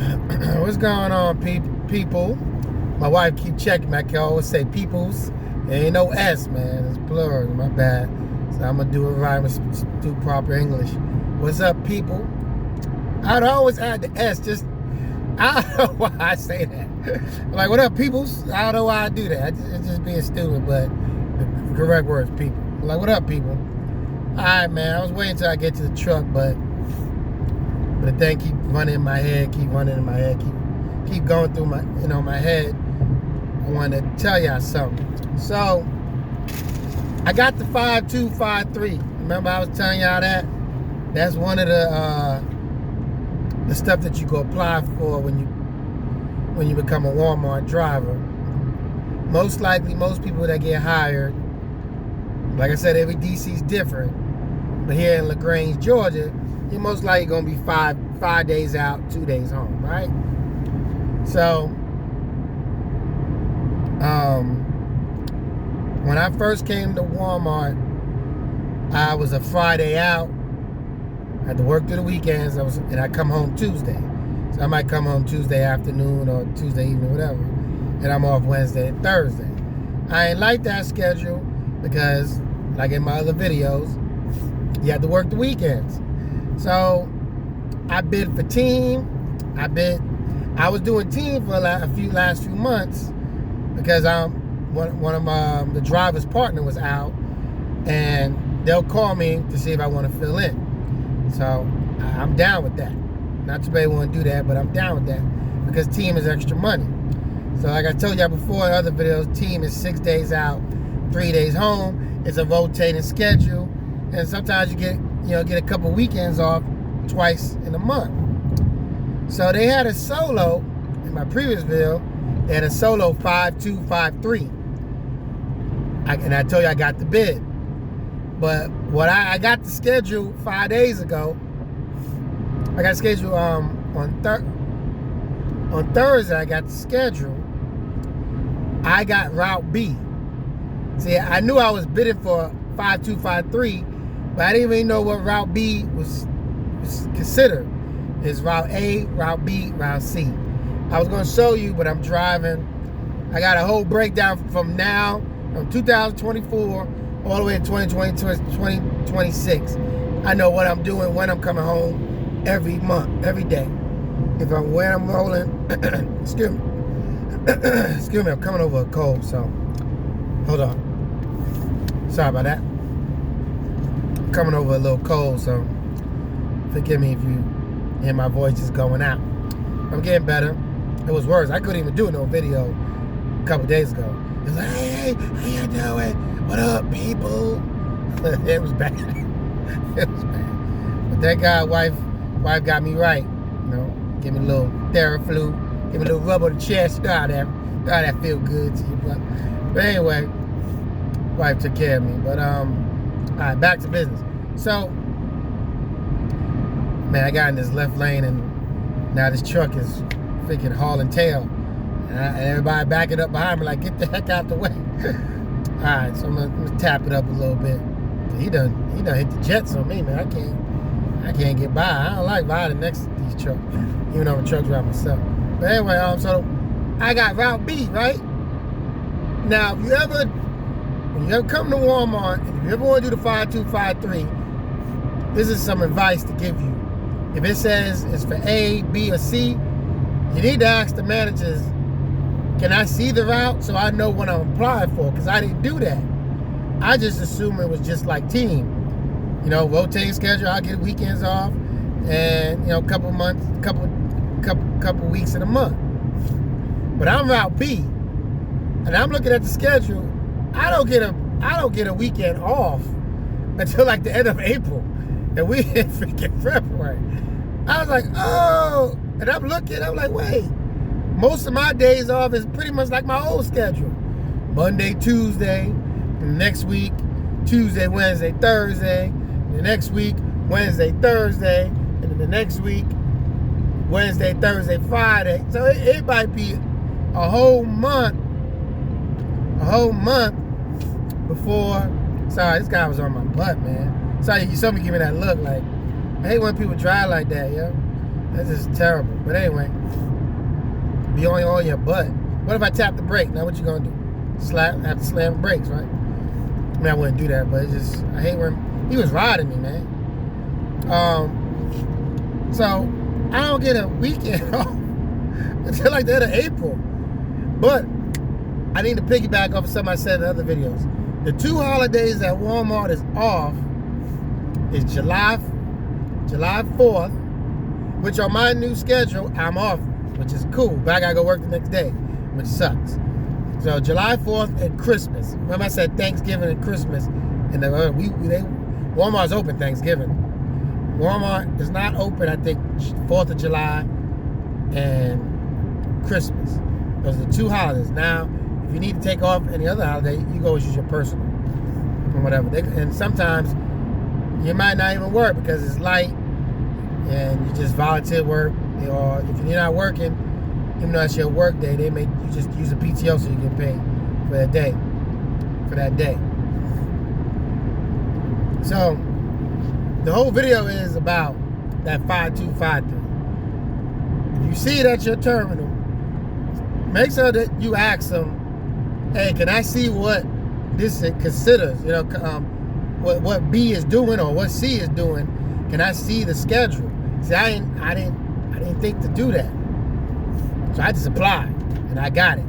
What's going on, people? My wife keep checking me. I can always say peoples. There ain't no S, man. It's plural. My bad. So I'm gonna do it right. I'm gonna do proper English. What's up, people? I'd always add the S. Just I don't know why I say that. Like, what up, peoples? I don't know why I do that. It's just being stupid, but the correct word is people. Like, what up, people? All right, man. I was waiting till I get to the truck, but the thing keep running in my head, keep keep going through my head. I wanted to tell y'all something. So I got the 5253. Remember I was telling y'all that? That's one of the stuff that you go apply for when you become a Walmart driver. Most likely, most people that get hired, like I said, every DC's different. But here in LaGrange, Georgia, you're most likely gonna be five days out, 2 days home, right? So, when I first came to Walmart, I was a Friday out. I had to work through the weekends, and I come home Tuesday. So I might come home Tuesday afternoon or Tuesday evening, whatever. And I'm off Wednesday and Thursday. I ain't like that schedule because, like in my other videos, you have to work the weekends. So I bid for team. I was doing team for last few months because one of the driver's partner was out, and they'll call me to see if I want to fill in. So I'm down with that. Not too many want to do that, but I'm down with that because team is extra money. So like I told y'all before in other videos, team is 6 days out, 3 days home. It's a rotating schedule, and sometimes you get a couple weekends off twice in a month. So they had a solo in my previous video. They had a solo 5253, and I told you I got the bid. But what I got the schedule 5 days ago. I got scheduled on Thursday. I got the schedule. I got Route B. See, I knew I was bidding for 5253, but I didn't even know what Route B was considered. It's Route A, Route B, Route C. I was going to show you, but I'm driving. I got a whole breakdown from 2024 all the way to 2026. I know what I'm doing, when I'm coming home, every month, every day. Where I'm rolling, excuse me, I'm coming over a cold, so hold on. Sorry about that. I'm coming over a little cold, so forgive me if you hear my voice just going out. I'm getting better. It was worse. I couldn't even do no video a couple days ago. It was like, hey, how you doing? What up, people? It was bad. It was bad. But thank God, wife got me right. Give me a little Theraflu, give me a little rub on the chest. You know how that feel good to you, brother. But anyway, wife took care of me. But all right, back to business. So, man, I got in this left lane, and now this truck is freaking hauling tail, and everybody backing up behind me like, get the heck out the way. All right, so I'm gonna tap it up a little bit. He done hit the jets on me, man. I can't get by. I don't like riding next to these trucks, even though I'm a truck driver myself. But anyway, so I got Route B, right? Now, when you ever come to Walmart, and if you ever want to do the 5253, this is some advice to give you. If it says it's for A, B, or C, you need to ask the managers, can I see the route so I know what I'm applying for? Because I didn't do that. I just assumed it was just like team. Rotating schedule, I'll get weekends off, and a couple weeks in a month. But I'm Route B, and I'm looking at the schedule. I don't get a weekend off until like the end of April, and we in freaking February. I was like, oh, and I'm looking. I'm like, wait. Most of my days off is pretty much like my old schedule. Monday, Tuesday, and the next week, Tuesday, Wednesday, Thursday. The next week, Wednesday, Thursday, and then the next week, Wednesday, Thursday, Friday. So it might be a whole month before. Sorry, this guy was on my butt, man. Sorry, you saw me giving that look like, I hate when people drive like that, yo. That's just terrible. But anyway, be on your butt. What if I tap the brake? Now what you gonna do? Have to slam the brakes, right? I mean, I wouldn't do that, but it's just, I hate when he was riding me, man. So I don't get a weekend off until like the end of April. But I need to piggyback off of something I said in other videos. The 2 holidays that Walmart is off is July 4th, which on my new schedule, I'm off, which is cool, but I gotta go work the next day, which sucks. So July 4th and Christmas. Remember I said Thanksgiving and Christmas, and Walmart's open Thanksgiving. Walmart is not open, I think, 4th of July and Christmas. Those are the 2 holidays. Now, if you need to take off any other holiday, you go use your personal or whatever. And sometimes you might not even work because it's light and you just volunteer work. Or if you're not working, even though it's your work day, they make you just use a PTO so you get paid for that day. So the whole video is about that 5253. If you see it at your terminal, make sure that you ask them, hey, can I see what this considers? You know, what B is doing or what C is doing? Can I see the schedule? See, I didn't think to do that, so I just applied and I got it.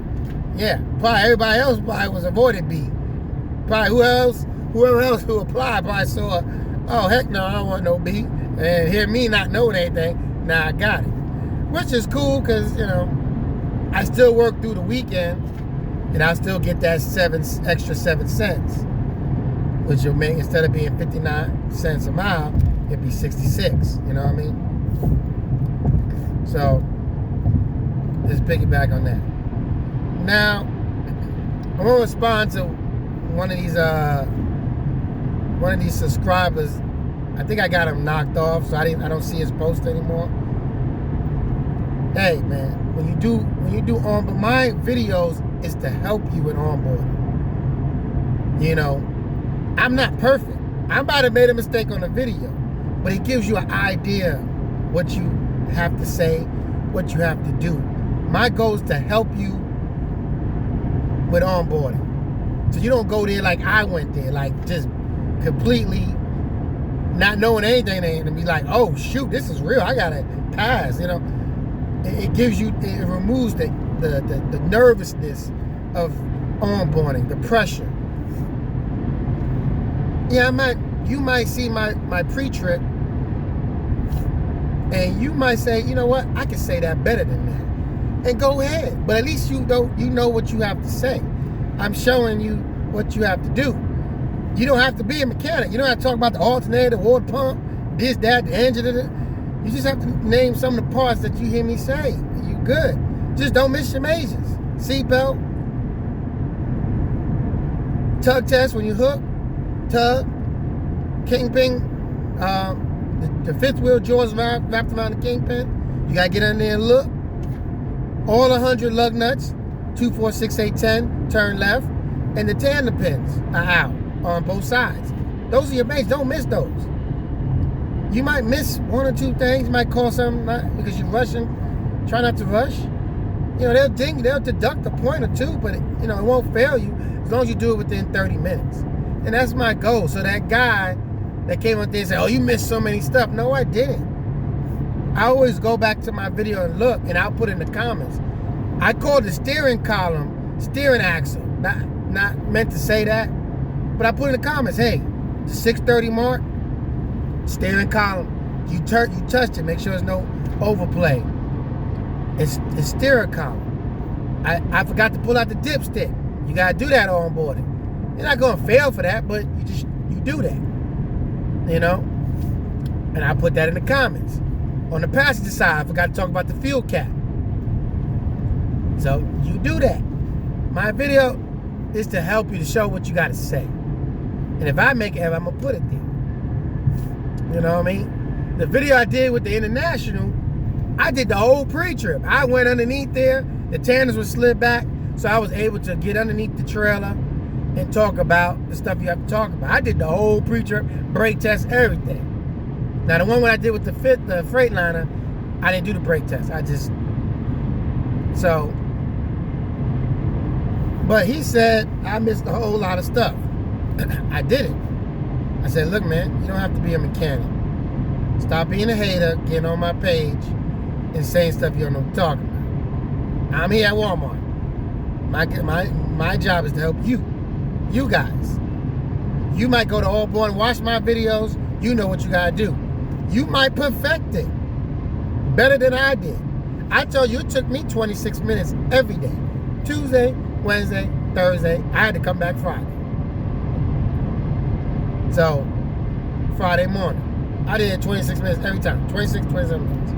Yeah, probably everybody else was avoided B. Probably whoever else who applied probably saw, oh heck no, I don't want no B, and hear me not knowing anything. Now I got it, which is cool because I still work through the weekend. And I'll still get that extra 7 cents, which will make, instead of being 59 cents a mile, it'd be 66. You know what I mean? So let's piggyback on that. Now I'm gonna respond to one of these subscribers. I think I got him knocked off, so I don't see his post anymore. Hey man, when you do but my videos is to help you with onboarding. I'm not perfect. I might have made a mistake on the video, but it gives you an idea what you have to say, what you have to do. My goal is to help you with onboarding. So you don't go there like I went there, like just completely not knowing anything and be like, oh shoot, this is real, I gotta pass. It gives you, it removes the nervousness of onboarding, the pressure. Yeah, you might see my pre-trip and you might say, you know what, I can say that better than that. And go ahead. But at least you know what you have to say. I'm showing you what you have to do. You don't have to be a mechanic. You don't have to talk about the alternator, the water pump, this, that, the engine. You just have to name some of the parts that you hear me say. You good. Just don't miss your majors. Seatbelt. Tug test when you hook. Tug. Kingpin. The fifth wheel jaws wrapped around the kingpin. You got to get in there and look. All 100 lug nuts. 2, 4, 6, 8, 10. Turn left. And the tandem pins are out on both sides. Those are your bases. Don't miss those. You might miss 1 or 2 things. You might call something because you're rushing. Try not to rush. They'll deduct a point or 2, but it won't fail you as long as you do it within 30 minutes. And that's my goal. So that guy that came up there and said, oh, you missed so many stuff. No, I didn't. I always go back to my video and look, and I'll put in the comments. I call the steering column steering axle. Not meant to say that, but I put in the comments, hey, the 630 mark, steering column. You touched it. Make sure there's no overplay. It's steering column. I forgot to pull out the dipstick. You gotta do that on boarding. You're not gonna fail for that, but you do that. And I put that in the comments. On the passenger side, I forgot to talk about the fuel cap. So you do that. My video is to help you, to show what you gotta say. And if I make it, I'm gonna put it there. You know what I mean? The video I did with the International, I did the whole pre-trip. I went underneath there. The tandems were slid back, so I was able to get underneath the trailer and talk about the stuff you have to talk about. I did the whole pre-trip, brake test, everything. Now the one I did with the Freightliner, I didn't do the brake test. But he said I missed a whole lot of stuff. I didn't. I said, look, man, you don't have to be a mechanic. Stop being a hater, getting on my page, and saying stuff you don't know what to talk about. I'm here at Walmart. My job is to help you guys. You might go to Allborn and watch my videos. You know what you gotta do. You might perfect it better than I did. I told you it took me 26 minutes every day. Tuesday, Wednesday, Thursday. I had to come back Friday. So, Friday morning. I did 26 minutes every time. 26, 27 minutes.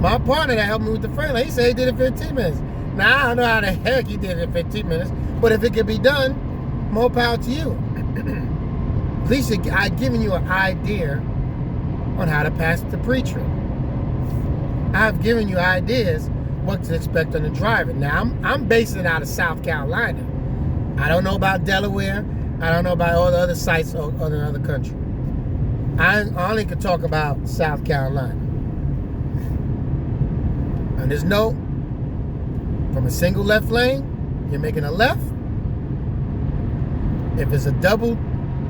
My partner that helped me with the frame, he said he did it 15 minutes. Now, I don't know how the heck he did it in 15 minutes, but if it could be done, more power to you. At least I've given you an idea on how to pass the pre-trip. I've given you ideas what to expect on the driving. Now, I'm basing it out of South Carolina. I don't know about Delaware. I don't know about all the other sites or other country. I only can talk about South Carolina. And there's no, from a single left lane, you're making a left. If it's a double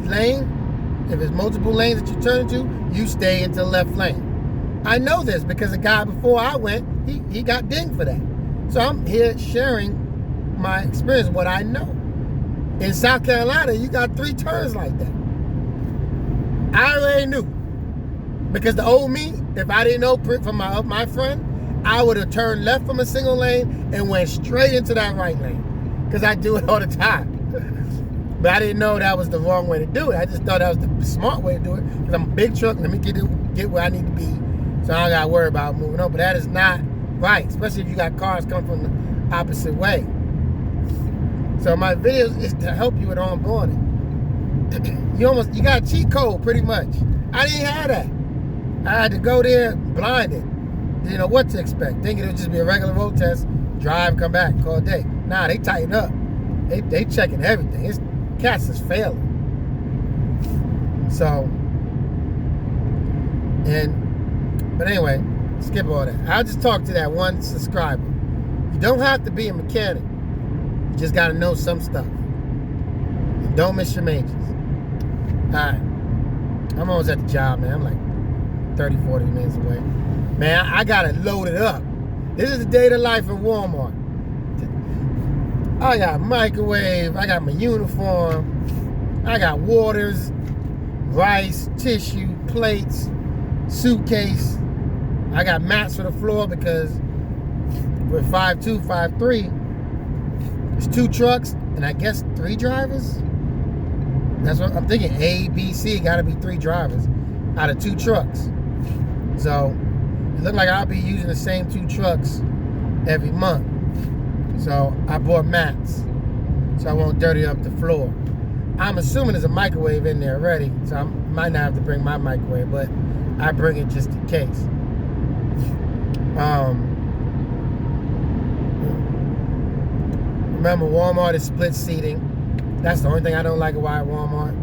lane, if it's multiple lanes that you turn into, you stay into the left lane. I know this because the guy before I went, he got dinged for that. So I'm here sharing my experience, what I know. In South Carolina, you got 3 turns like that. I already knew. Because the old me, if I didn't know from my friend, I would have turned left from a single lane and went straight into that right lane. Because I do it all the time. But I didn't know that was the wrong way to do it. I just thought that was the smart way to do it. Because I'm a big truck, let me get where I need to be. So I don't got to worry about moving on. But that is not right. Especially if you got cars coming from the opposite way. So my videos is to help you with onboarding. You got a cheat code pretty much. I didn't have that. I had to go there blinded. Didn't know what to expect. Thinking it would just be a regular road test, drive, come back, call it a day. Nah, they tighten up. They checking everything. Cats is failing. So, but anyway, skip all that. I'll just talk to that one subscriber. You don't have to be a mechanic. You just got to know some stuff. And don't miss your majors. Alright. I'm almost at the job, man. I'm like 30, 40 minutes away. Man, I got to load it up. This is the day of life in Walmart. I got microwave. I got my uniform. I got waters, rice, tissue, plates, suitcase. I got mats for the floor because we're 5'2", 5'3". There's 2 trucks and I guess 3 drivers. That's what I'm thinking. A, B, C, got to be 3 drivers out of 2 trucks. So it looked like I'll be using the same 2 trucks every month. So I bought mats so I won't dirty up the floor. I'm assuming there's a microwave in there already, so I might not have to bring my microwave, but I bring it just in case. Remember, Walmart is split seating. That's the only thing I don't like about Walmart.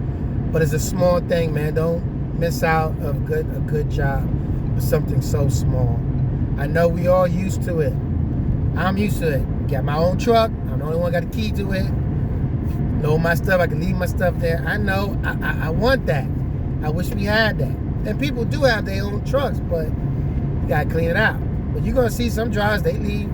But it's a small thing, man. Don't miss out of a good job for something so small. I know we all used to it. I'm used to it. Got my own truck. I'm the only one got a key to it. Load my stuff. I can leave my stuff there. I know. I want that. I wish we had that. And people do have their own trucks, but you gotta clean it out. But you're gonna see some drivers, they leave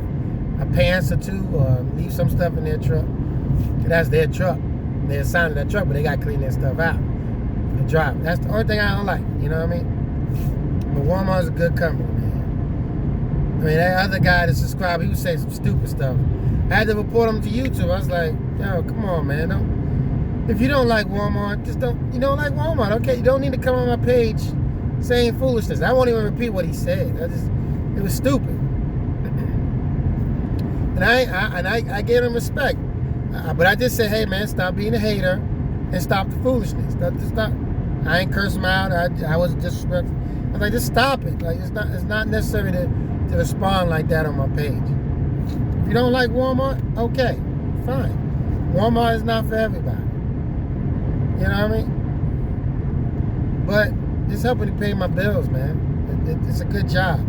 a pants or 2 or leave some stuff in their truck. And that's their truck. They're assigned to that truck, but they gotta clean their stuff out and drive. That's the only thing I don't like. You know what I mean? But Walmart's a good company, man. I mean, that other guy that subscribed, he was saying some stupid stuff. I had to report him to YouTube. I was like, yo, come on, man. If you don't like Walmart, you don't like Walmart. Okay, you don't need to come on my page saying foolishness. I won't even repeat what he said. It was stupid. And I gave him respect. But I just said, hey, man, stop being a hater and stop the foolishness. Stop. I ain't curse him out. I wasn't disrespectful. I was like, just stop it. Like, it's not necessary to respond like that on my page. If you don't like Walmart, okay, fine. Walmart is not for everybody. You know what I mean? But it's helping to pay my bills, man. It's a good job.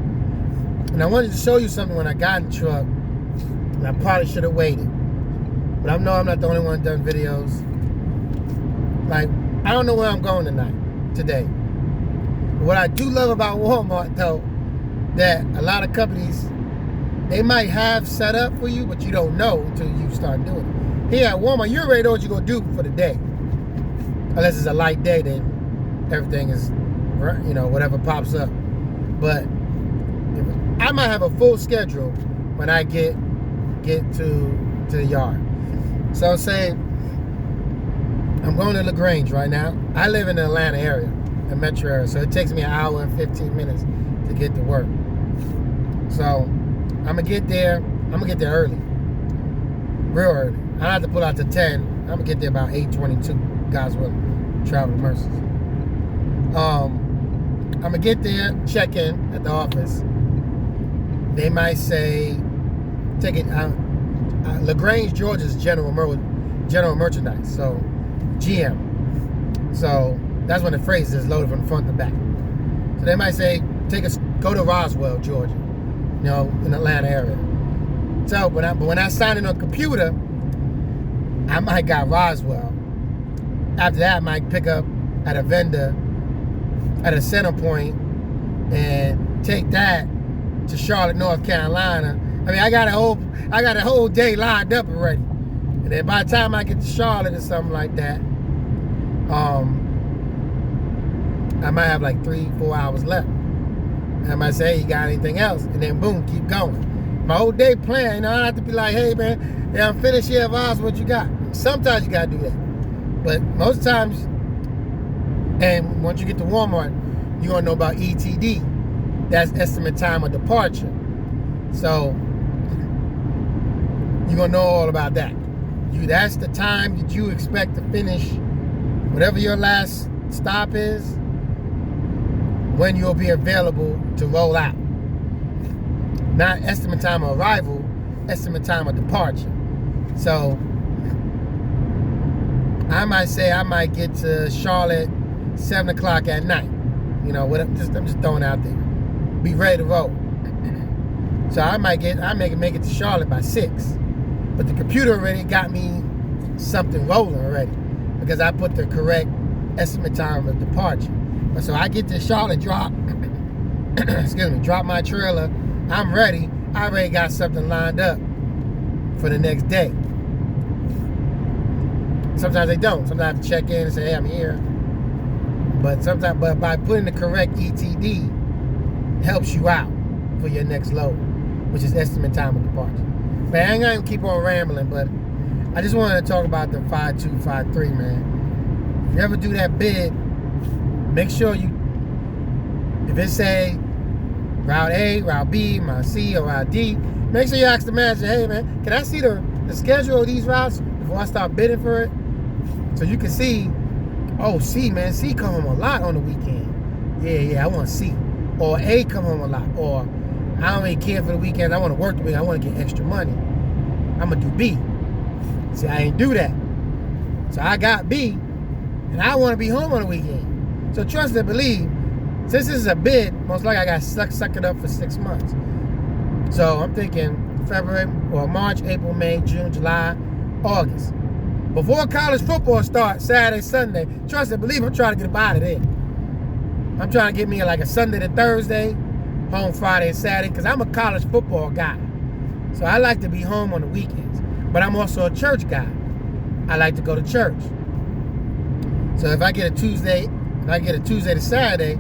And I wanted to show you something when I got in the truck, and I probably should have waited. But I know I'm not the only one done videos. Like, I don't know where I'm going today. But what I do love about Walmart, though, that a lot of companies, they might have set up for you, but you don't know until you start doing it. Here at Walmart, you already know what you're going to do for the day. Unless it's a light day, then everything is, you know, whatever pops up. But I might have a full schedule when I get to the yard. So say I'm going to LaGrange right now. I live in the Atlanta area, the metro area, so it takes me an hour and 15 minutes to get to work. So I'm gonna get there early, real early. I don't have to pull out to 10. I'm gonna get there about 8:22. God's willing, travel mercies. I'm gonna get there, check in at the office. They might say, take it. LaGrange, Georgia's general merchandise, so GM. So that's when the phrase is loaded from the front to back. So they might say, go to Roswell, Georgia, you know, in the Atlanta area. So, but when I sign in on the computer, I might got Roswell. After that, I might pick up at a vendor at a center point and take that to Charlotte, North Carolina. I mean, I got a whole day lined up already. And then by the time I get to Charlotte or something like that, I might have like 3-4 hours left. I might say, hey, you got anything else? And then boom, keep going. My whole day plan, you know, I don't have to be like, hey man, yeah, I'm finished here, Voss, what you got? Sometimes you gotta do that. But most times, and once you get to Walmart, you're gonna know about ETD. That's estimate time of departure. So you're gonna know all about that. That's the time that you expect to finish whatever your last stop is, when you'll be available to roll out. Not estimate time of arrival, estimate time of departure. So I might say I might get to Charlotte 7 o'clock at night. You know, I'm just throwing out there. Be ready to roll. So I make it to Charlotte by 6. But the computer already got me something rolling already, because I put the correct estimate time of departure. But so I get to Charlotte, drop my trailer, I'm ready. I already got something lined up for the next day. Sometimes they don't. Sometimes I have to check in and say, hey, I'm here. But by putting the correct ETD, helps you out for your next load, which is estimate time of departure. Man, I ain't gonna keep on rambling, but I just wanted to talk about the 5253, man. If you ever do that bid, make sure if it say Route A, Route B, Route C, or Route D, make sure you ask the manager, hey man, can I see the schedule of these routes before I start bidding for it? So you can see, oh, C, man, C come home a lot on the weekend. Yeah, I want C. Or A come home a lot. Or I don't really care for the weekend. I want to work the weekend. I want to get extra money. I'm going to do B. See, I ain't do that. So I got B, and I want to be home on the weekend. So trust and believe, since this is a bid, most likely I got suck it up for 6 months. So I'm thinking February, or March, April, May, June, July, August. Before college football starts, Saturday, Sunday, trust and believe, I'm trying to get up out of there. I'm trying to get me like a Sunday to Thursday, home Friday and Saturday, because I'm a college football guy. So I like to be home on the weekends. But I'm also a church guy. I like to go to church. So if I get a Tuesday to Saturday,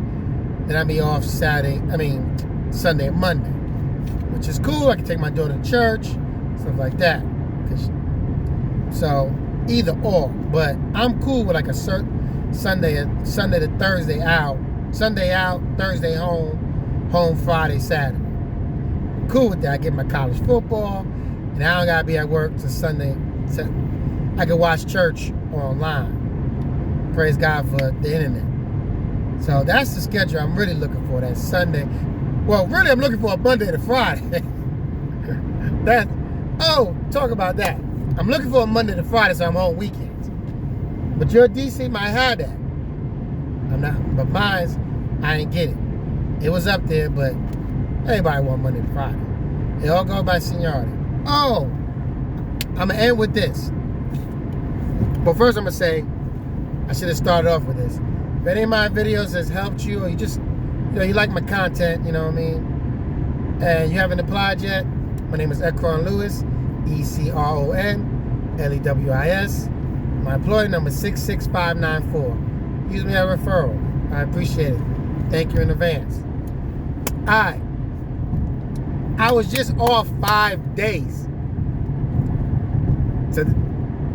then I'll be off Sunday and Monday. Which is cool. I can take my daughter to church, stuff like that. So either or. But I'm cool with like a certain Sunday to Thursday out. Sunday out, Thursday home Friday, Saturday. Cool with that. I get my college football, and I don't gotta be at work till Sunday. So I can watch church online. Praise God for the internet. So that's the schedule I'm really looking for. That Sunday. Well, really, I'm looking for a Monday to Friday. Talk about that. I'm looking for a Monday to Friday, so I'm home weekends. But your DC might have that. I'm not, but mine's, I ain't get it. It was up there, but everybody want Monday to Friday. It all goes by seniority. Oh, I'm going to end with this. But first I'm going to say, I should have started off with this. If any of my videos has helped you, or you just, you like my content, you know what I mean, and you haven't applied yet, my name is Ecron Lewis, ECRON LEWIS. My employee number is 66594. Use me as a referral. I appreciate it. Thank you in advance. Alright. I was just off 5 days. So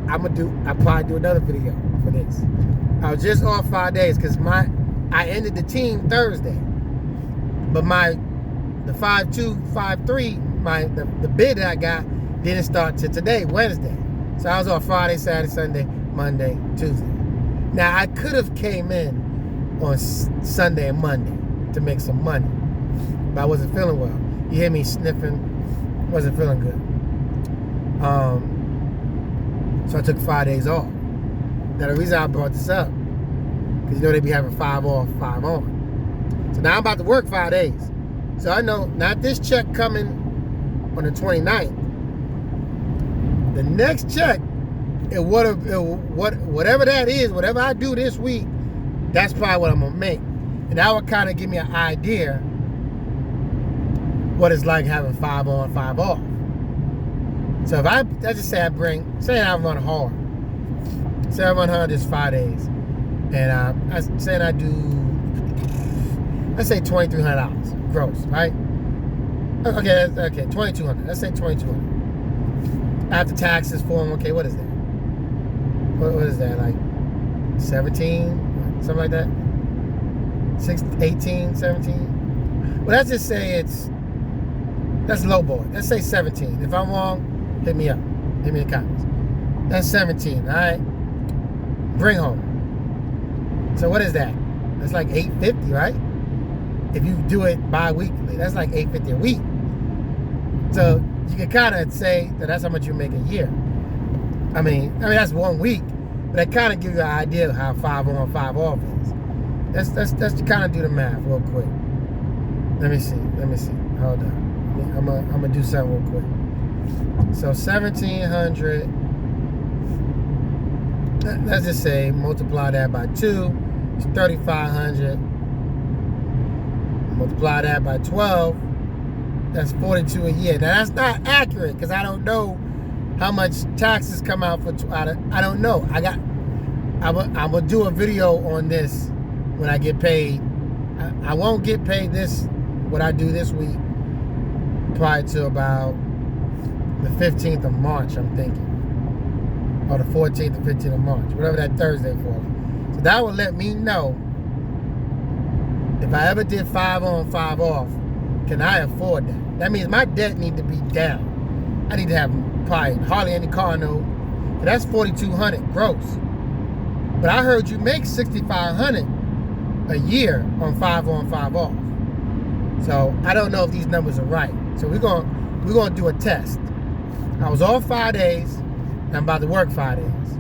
I'll probably do another video for this. I was just off 5 days because I ended the team Thursday. But the 5-2, 5-3, the bid that I got didn't start till today, Wednesday. So I was off Friday, Saturday, Sunday, Monday, Tuesday. Now I could have came in on Sunday and Monday to make some money, but I wasn't feeling well. You hear me sniffing, wasn't feeling good. So I took 5 days off. Now the reason I brought this up, because they be having 5 off, 5 on. So now I'm about to work 5 days. So I know not this check coming on the 29th. The next check, whatever that is, whatever I do this week, that's probably what I'm gonna make. And that would kind of give me an idea what it's like having 5 on, 5 off. So if let's just say I run hard. Say I run hard this 5 days. And I do, let's say $2,300 gross, right? Okay, $2,200. Let's say $2,200. After taxes, 401k, what is that? What is that, like 17? Something like that? 18, 17? Well, let's just say that's lowball. Let's say 17. If I'm wrong, hit me up. Hit me in the comments. That's 17, all right? Bring home. So what is that? That's like $850, right? If you do it bi-weekly, that's like $850 a week. So you can kind of say that's how much you make a year. I mean that's 1 week, but that kind of gives you an idea of how 5 on, 5 off is. Let's kind of do the math real quick. Let me see. Hold on. I'm gonna do something real quick. So 1,700. Let's just say multiply that by 2. It's 3,500. Multiply that by 12. That's 42 a year. Now that's not accurate because I don't know how much taxes come out for. I don't know. I'm gonna do a video on this when I get paid. I won't get paid what I do this week prior to about the 15th of March, I'm thinking, or the 14th or 15th of March, whatever that Thursday falls. So that will let me know if I ever did 5 on, 5 off, can I afford that? That means my debt need to be down. I need to have probably hardly any car note. That's $4,200 gross. But I heard you make $6,500 a year on 5 on, 5 off. So I don't know if these numbers are right. So we're gonna do a test. I was off 5 days, and I'm about to work 5 days.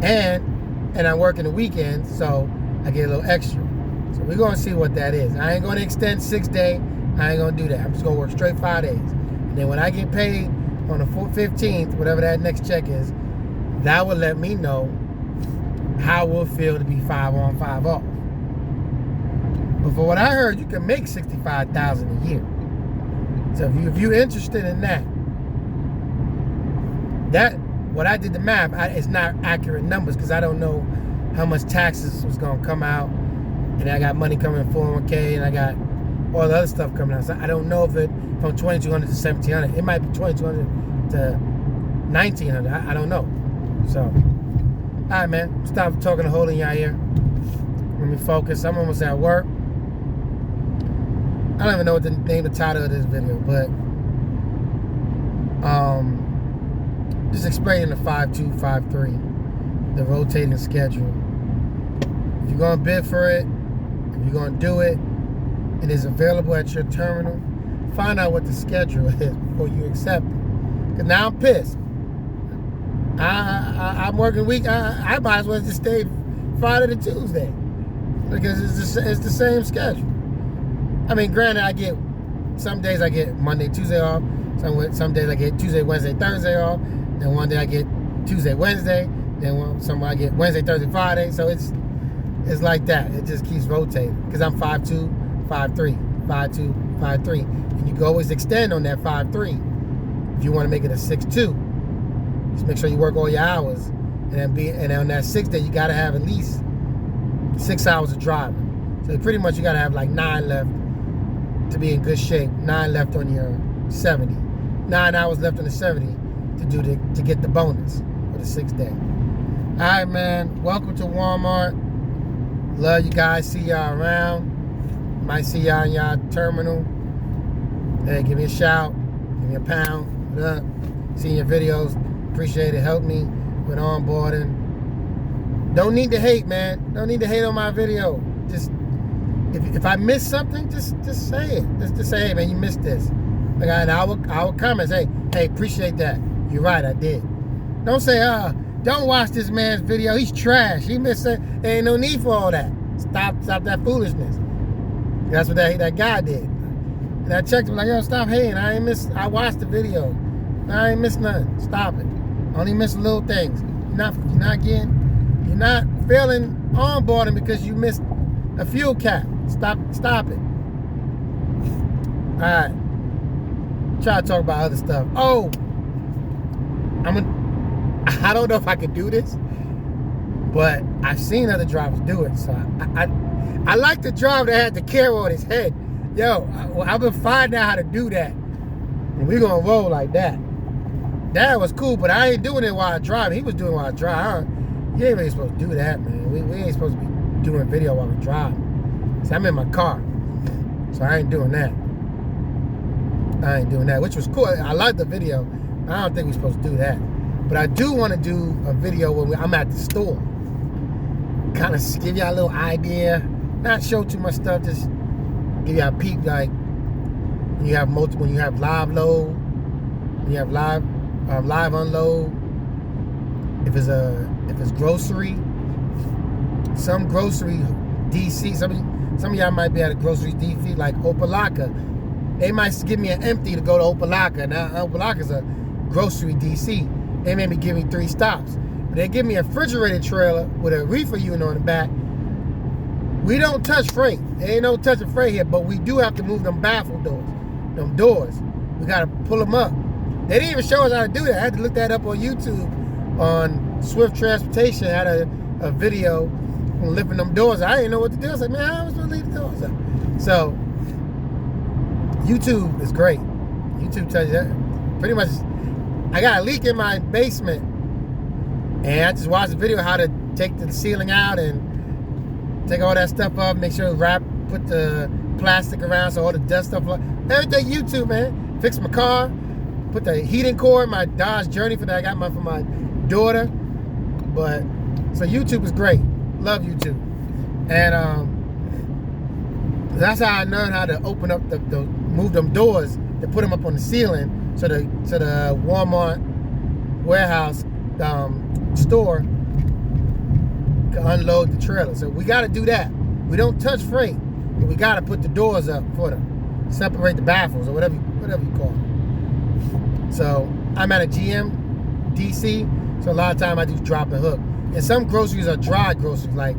And I'm working the weekends, so I get a little extra. So we're gonna see what that is. I ain't gonna extend 6 day. I ain't gonna do that. I'm just gonna work straight 5 days. And then when I get paid on the 15th, whatever that next check is, that will let me know how it will feel to be 5 on, 5 off. But for what I heard, you can make $65,000 a year. So if you're interested in that, what I did the math, it's not accurate numbers because I don't know how much taxes was gonna come out, and I got money coming in 401k, and I got all the other stuff coming out. So I don't know if it from 2,200 to 1,700. It might be 2,200 to 1,900. I don't know. So, all right, man. Stop talking a hole in your ear. Let me focus. I'm almost at work. I don't even know what the name, the title of this video, but just explaining the 5-2, 5-3, the rotating schedule. If you're gonna bid for it, if you're gonna do it, it is available at your terminal. Find out what the schedule is before you accept it. Cause now I'm pissed. I'm working week. I might as well just stay Friday to Tuesday. because it's the same schedule. I mean, granted, some days I get Monday, Tuesday off. Some days I get Tuesday, Wednesday, Thursday off. Then one day I get Tuesday, Wednesday. Then some I get Wednesday, Thursday, Friday. So it's like that. It just keeps rotating because I'm 5'2", 5'3", 5'2", 5'3", and you can always extend on that 5'3" if you want to make it a 6'2". Just make sure you work all your hours, and on that 6th day you got to have at least 6 hours of driving. So pretty much you got to have like 9 left to be in good shape. 9 left on your 70. 9 hours left on the 70 to get the bonus for the 6th day. All right, man. Welcome to Walmart. Love you guys. See y'all around. Might see y'all in y'all terminal. Hey, give me a shout. Give me a pound. What up? Seeing your videos. Appreciate it. Help me with onboarding. Don't need to hate, man. Don't need to hate on my video. Just if I miss something, just say it. Just say, hey, man, you missed this. Like our comments. Hey, appreciate that. You're right, I did. Don't say, don't watch this man's video. He's trash. He missed it. There ain't no need for all that. Stop that foolishness. That's what that guy did. And I checked him like, yo, stop hating. I watched the video. I ain't missed nothing. Stop it. Only miss little things. You're not failing onboarding because you missed a fuel cap. Stop it. All right. Try to talk about other stuff. Oh, I don't know if I can do this, but I've seen other drivers do it. So I like the driver that had the carrot on his head. Yo, I've been finding out how to do that. And we're going to roll like that. That was cool, but I ain't doing it while I drive. He was doing it while I drive. You ain't really supposed to do that, man. We ain't supposed to be doing video while we drive. So I'm in my car. So I ain't doing that. Which was cool. I like the video. I don't think we're supposed to do that. But I do want to do a video when I'm at the store. Kind of give y'all a little idea. Not show too much stuff. Just give y'all a peep. Like when you have live load, when you have live unload. If it's grocery, some grocery DC. Some of y'all might be at a grocery DC like Opalaka. They might give me an empty to go to Opalaka. Now Opalaka's a grocery DC. They made me give me 3 stops. But they give me a refrigerated trailer with a reefer unit on the back. We don't touch freight. There ain't no touching freight here, but we do have to move them baffle doors. Them doors. We gotta pull them up. They didn't even show us how to do that. I had to look that up on YouTube. On Swift Transportation, had a video on lifting them doors. I didn't know what to do. I was like, man, how am I supposed to leave the doors up? So YouTube is great. YouTube tells you that. Pretty much, I got a leak in my basement, and I just watched the video how to take the ceiling out and take all that stuff off, make sure put the plastic around so all the dust stuff, everything YouTube, man. Fix my car, put the heating core in my Dodge Journey for my daughter. But so YouTube is great. Love YouTube. And that's how I learned how to open up move them doors to put them up on the ceiling so the Walmart warehouse store can unload the trailer. So we got to do that. We don't touch freight, but we got to put the doors up for them. Separate the baffles or whatever you call it. So I'm at a GM DC, so a lot of time I do drop and hook. And some groceries are dry groceries, like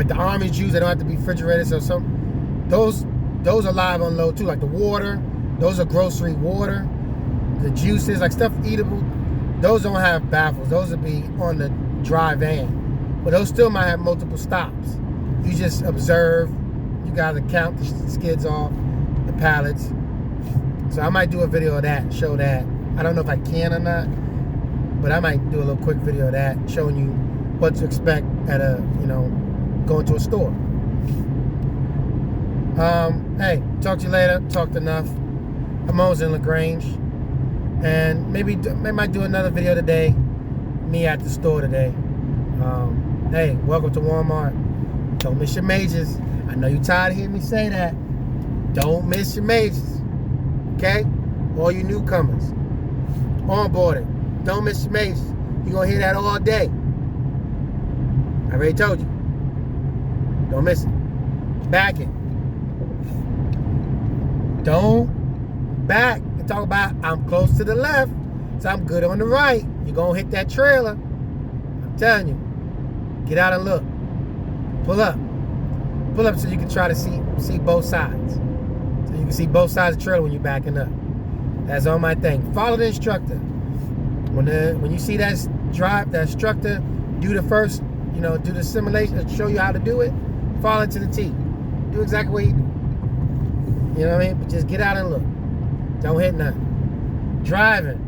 the Army juice. They don't have to be refrigerated. So those are live unload too, like the water. Those are grocery water. The juices, like stuff eatable, those don't have baffles. Those will be on the dry van, but those still might have multiple stops. You just observe. You gotta count the skids off, the pallets. So I might do a video of that, show that. I don't know if I can or not, but I might do a little quick video of that, showing you what to expect at going to a store. Hey, talk to you later. Talked enough. I'm always in LaGrange, and maybe might do another video today. Me at the store today. Hey, welcome to Walmart. Don't miss your majors. I know you're tired of hearing me say that. Don't miss your majors. Okay? All you newcomers. Onboarding. Don't miss your majors. You're going to hear that all day. I already told you. Don't miss it. Back it. Don't back and talk about I'm close to the left, so I'm good on the right. You're going to hit that trailer. I'm telling you. Get out and look. Pull up. Pull up so you can try to see both sides. So you can see both sides of the trailer when you're backing up. That's on my thing. Follow the instructor. When you see that instructor do the first, do the simulation, show you how to do it, follow it to the T. Do exactly what he do. You know what I mean? But just get out and look. Don't hit nothing. Driving.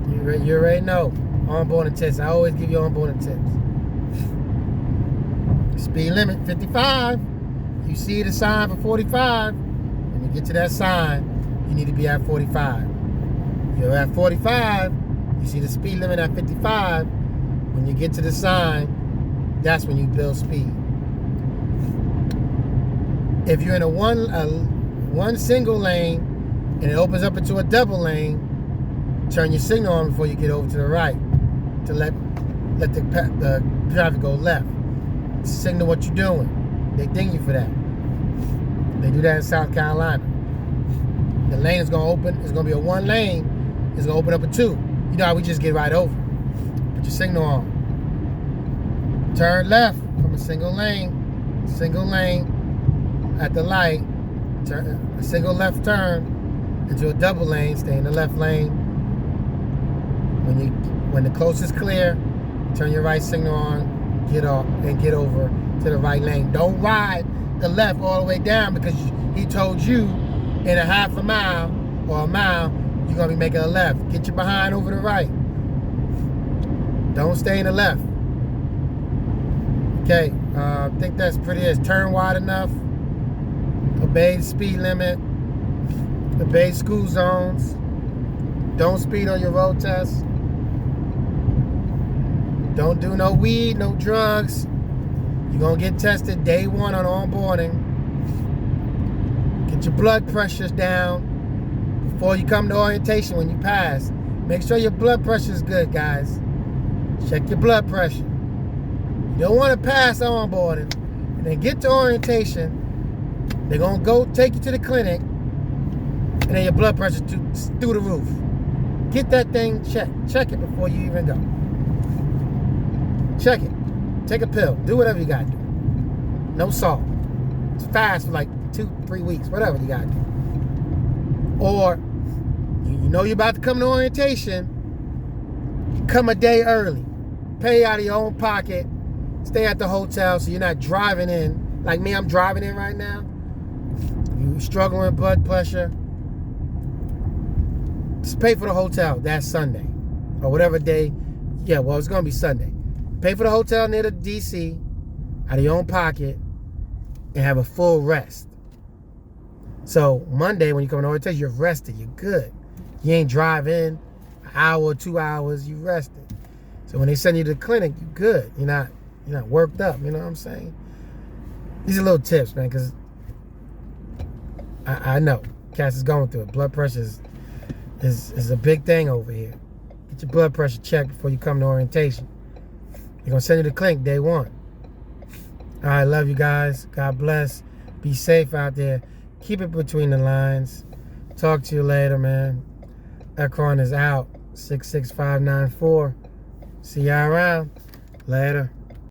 You already know. Onboarding tips. I always give you onboarding tips. Speed limit 55. You see the sign for 45. When you get to that sign, you need to be at 45. You're at 45. You see the speed limit at 55. When you get to the sign, that's when you build speed. If you're in a one single lane and it opens up into a double lane, turn your signal on before you get over to the right to let the traffic go left. Signal what you're doing. They ding you for that. They do that in South Carolina. The lane is going to open. It's going to be a one lane. It's going to open up a two. You know how we just get right over. Put your signal on. Turn left from a single lane. Single lane at the light. Turn a single left turn into a double lane. Stay in the left lane. When the coast is clear, turn your right signal on. Get off and get over to the right lane. Don't ride the left all the way down because he told you in a half a mile or a mile you're gonna be making a left. Get your behind over the right. Don't stay in the left. Okay, I think that's pretty it. Turn wide enough. Obey the speed limit. Obey school zones. Don't speed on your road test. Don't do no weed, no drugs. You're going to get tested day one on onboarding. Get your blood pressures down before you come to orientation when you pass. Make sure your blood pressure is good, guys. Check your blood pressure. You don't want to pass onboarding and then get to orientation. They're going to go take you to the clinic and then your blood pressure through the roof. Get that thing checked. Check it before you even go. Check it. Take a pill. Do whatever you got to do. No salt. It's fast for like 2-3 weeks. Whatever you got to do. Or, you know you're about to come to orientation. Come a day early. Pay out of your own pocket. Stay at the hotel so you're not driving in. Like me, I'm driving in right now. You struggling with blood pressure. Just pay for the hotel that Sunday. Or whatever day. Yeah, well, it's going to be Sunday. Pay for the hotel near the DC out of your own pocket and have a full rest. So Monday when you come to orientation, you're rested. You're good. You ain't driving an hour or 2 hours. You rested. So when they send you to the clinic, you're good. You're not worked up. You know what I'm saying? These are little tips, man, because I know Cass is going through it. Blood pressure is a big thing over here. Get your blood pressure checked before you come to orientation. They're going to send you to the clinic day one. All right, love you guys. God bless. Be safe out there. Keep it between the lines. Talk to you later, man. Ecron is out. 66594. See y'all around. Later.